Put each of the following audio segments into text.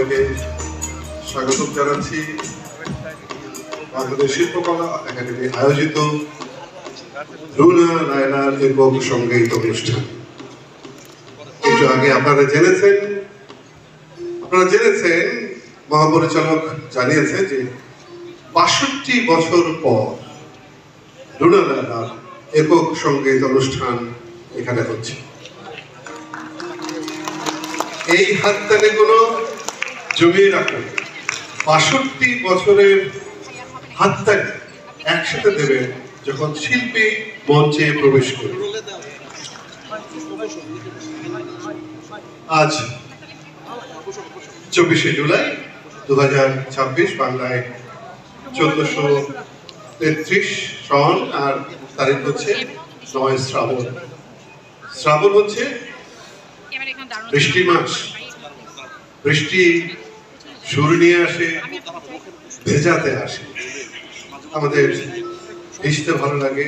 সবাইকে স্বাগত জানাচ্ছি বাংলাদেশ শিল্পকলা একাডেমি আয়োজিত রুনা লায়লার একক সঙ্গীত অনুষ্ঠান। একটু আগে আপনারা জেনেছেন মহাপরিচালক জানিয়েছেন যে ৬২ বছর পর রুনা লায়লার একক সঙ্গীত অনুষ্ঠান এখানে হচ্ছে। এই হাততালিগুলো জমিয়ে রাখুন। ৬২ বছরের হাততালি একসাথে দেবেন যখন শিল্পী মঞ্চে প্রবেশ করবে। আজ ২৪শে জুলাই ২০২৬, বাংলায় ১৪৩৩ সন, আর তারিখ হচ্ছে ৯ শ্রাবণ। শ্রাবণ হচ্ছে বৃষ্টি মাস। বৃষ্টি সুর নিয়ে আসে, ভেজাতে আসে। আমাদের ভিজতে ভালো লাগে,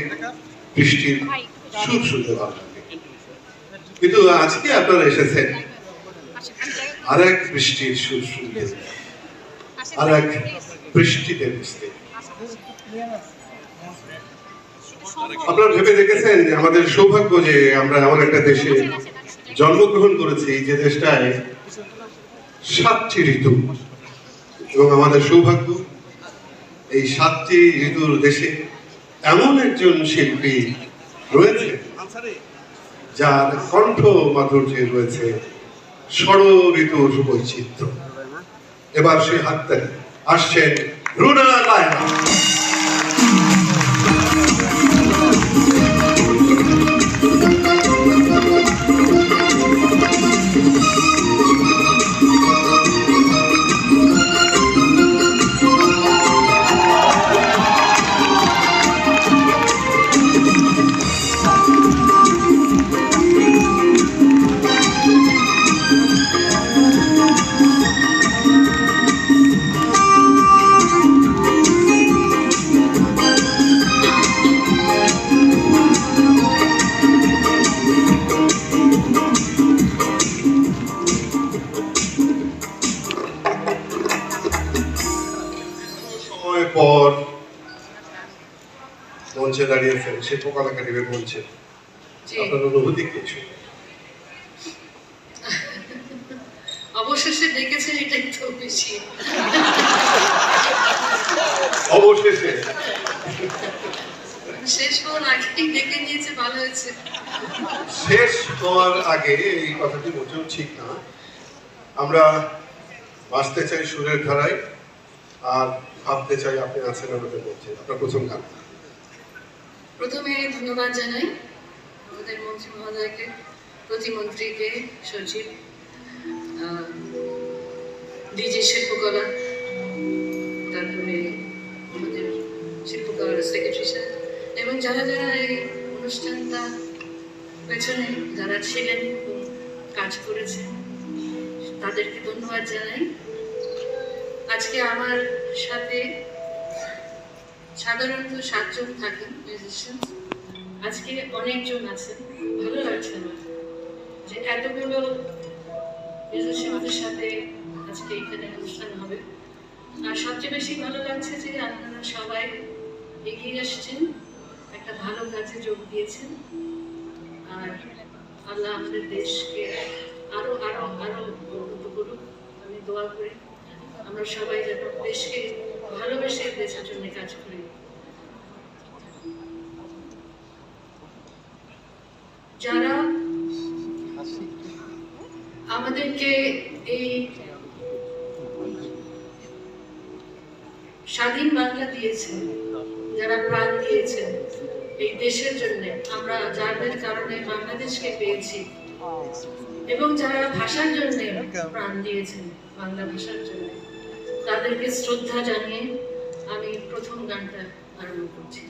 বৃষ্টির সুর শুনতে ভালো লাগে। কিন্তু আজকে আপনারা এসেছেন আর এক বৃষ্টির সুর শুনতে, আর এক বৃষ্টিতে ভিজতে। আপনারা ভেবে দেখেছেন যে আমাদের সৌভাগ্য যে আমরা এমন একটা দেশে জন্মগ্রহণ করেছি যে দেশটায় ৭টি ঋতু, এবং আমাদের সৌভাগ্য এই 7টি ঋতুর দেশে এমন একজন শিল্পী রয়েছে যার কণ্ঠ মাধুর্যে রয়েছে ষড় ঋতুর বৈচিত্র্য। এবার সে হাততালি আসছেন রুনা লায়লা। পর মঞ্চে দাঁড়িয়েছেন শিল্পকলা একাডেমির মঞ্চে, আপনার অনুভূতি কিছু? অবশেষে ডেকেছেন, এটাই তো বেশি। অবশেষে শেষ হওয়ার আগেই ডেকে নিয়েছে, ভালো হয়েছে। শেষ হওয়ার আগে এই কথাটি মোটেও ঠিক না। আমরা বাঁচতে চাই সুরের ধারায়, আর ভাবতে চাই আপনি আছেন আমাদের মধ্যে। আপনার প্রথম গান। প্রথমে ধন্যবাদ জানাই আমাদের মন্ত্রী মহোদয়কে, প্রতিমন্ত্রীকে, সচিব, ডিজি শিল্পকলা, তারপরে আমাদের শিল্পকলার সেক্রেটারি স্যার, এবং যারা যারা এই অনুষ্ঠানটা পেছনে যারা ছিলেন এবং কাজ করেছেন তাদেরকে ধন্যবাদ জানাই। আজকে আমার সাথে সাধারণত 7 জন থাকেন মিউজিশিয়ান, আজকে অনেকজন আছেন। ভালো লাগছে আমার যে এতগুলো মিউজিশিয়ানদের সাথে আজকে এখানে অনুষ্ঠান হবে। আর সবচেয়ে বেশি ভালো লাগছে যে আপনারা সবাই এগিয়ে আসছেন, একটা ভালো কাজে যোগ দিয়েছেন। আর আল্লাহ আমাদের দেশকে আরো আরো আরো উন্নত করুক, আমি দোয়া করি। আমরা সবাই যেন দেশকে ভালোবেসে দেশের জন্য কাজ করি। যারা আমাদেরকে এই স্বাধীন বাংলা দিয়েছেন, যারা প্রাণ দিয়েছেন এই দেশের জন্য, আমরা যাদের কারণে বাংলাদেশকে পেয়েছি, এবং যারা ভাষার জন্য প্রাণ দিয়েছেন, বাংলা ভাষার জন্য, তাদেরকে শ্রদ্ধা জানিয়ে আমি প্রথম গানটা আরম্ভ করছি।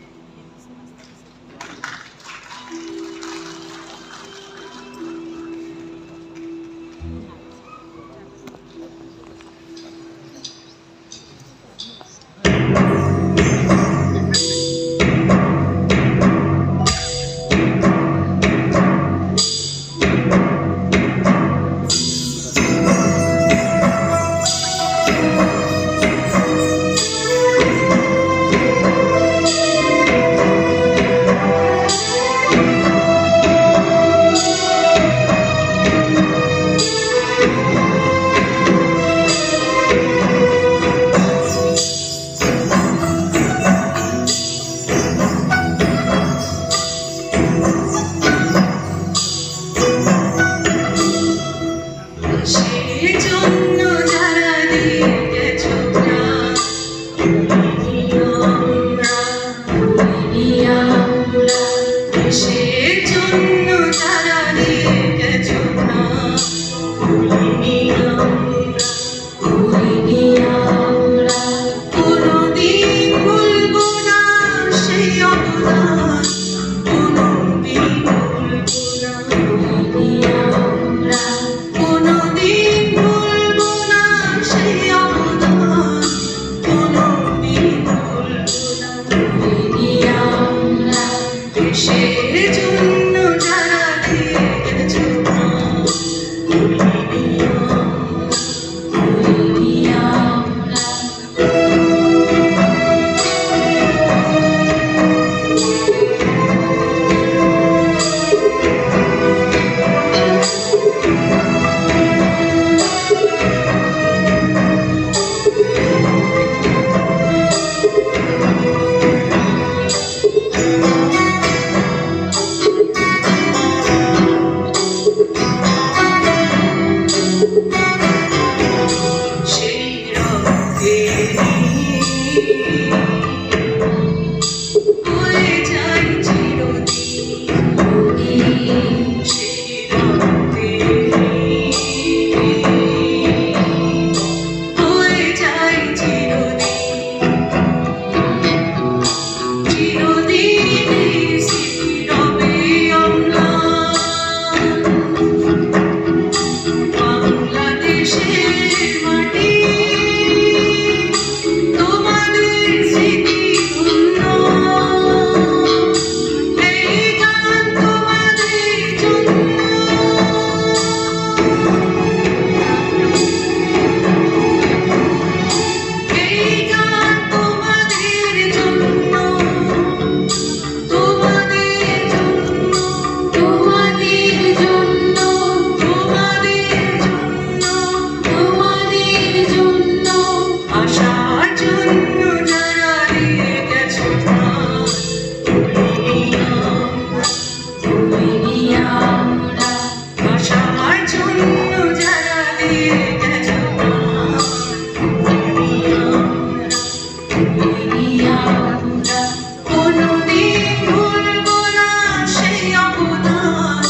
ভুলিনি আমরা কোনোদিন ভুলব না সেই অবদান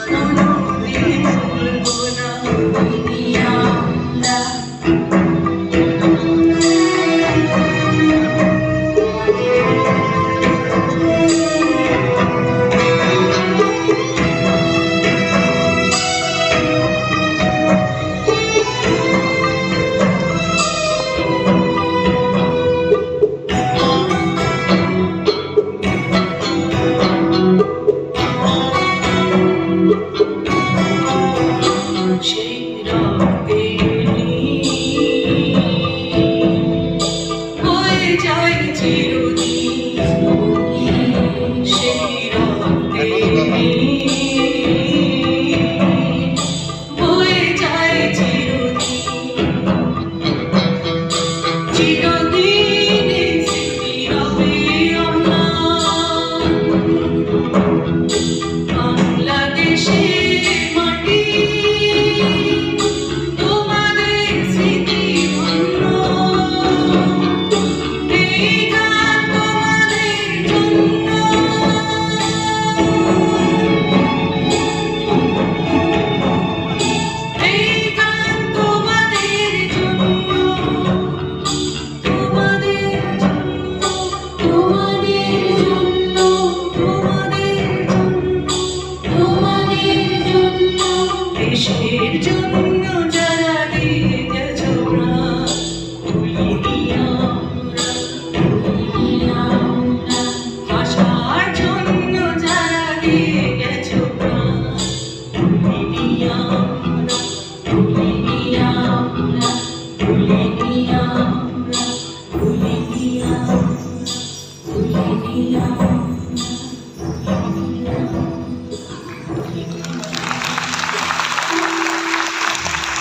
কোনোদিন ভুলব না ভুলিনি আমরা সেই রক্তের বয়ে যায় চির